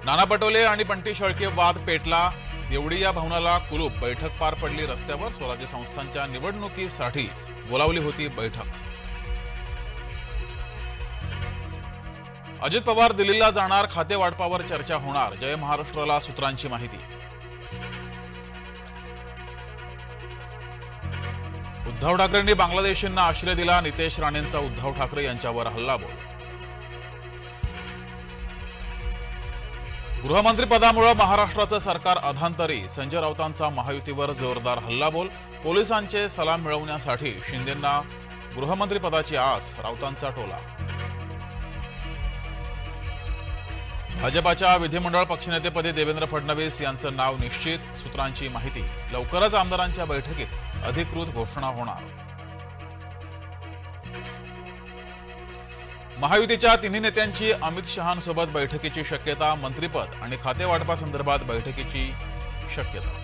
नाना पटोले आणि बंटी शेळके वाद पेटला। देवडी या भवनाला कुलूप। बैठक पार पडली रस्त्यावर। स्वराज्य संस्थांच्या निवडणुकीसाठी बोलावली होती बैठक। अजित पवार दिल्लीला जाणार। खाते वाटपावर चर्चा होणार। जय महाराष्ट्राला सूत्रांची माहिती। उद्धव ठाकरेंनी बांगलादेशींना आश्रय दिला। नितेश राणेंचा उद्धव ठाकरे यांच्यावर हल्लाबोल। गृहमंत्रीपदामुळे महाराष्ट्राचं सरकार अधांतरी। संजय राऊतांचा महायुतीवर जोरदार हल्लाबोल। पोलिसांचे सलाम मिळवण्यासाठी शिंदेंना गृहमंत्रीपदाची आस। राऊतांचा टोला। भाजपाच्या विधिमंडळ पक्षनेतेपदी देवेंद्र फडणवीस यांचं नाव निश्चित। सूत्रांची माहिती। लवकरच आमदारांच्या बैठकीत अधिकृत घोषणा होणार। महायुतीच्या तिन्ही नेत्यांची अमित शहांसोबत बैठकीची शक्यता। मंत्रिपद आणि खाते वाटपासंदर्भात बैठकीची शक्यता।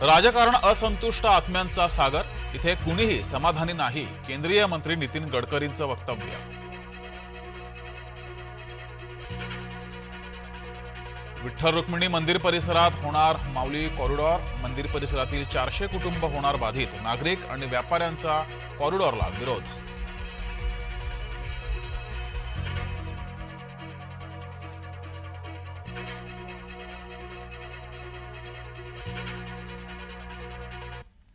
राजकारण असंतुष्ट आत्म्यांचा सागर। इथे कुणीही समाधानी नाही। केंद्रीय मंत्री नितीन गडकरींचं वक्तव्य। विठ्ठल रुक्मिणी मंदिर परिसरात होणार माऊली कॉरिडॉर। मंदिर परिसरातील 400 कुटुंब होणार बाधित। नागरिक आणि व्यापाऱ्यांचा कॉरिडॉरला विरोध।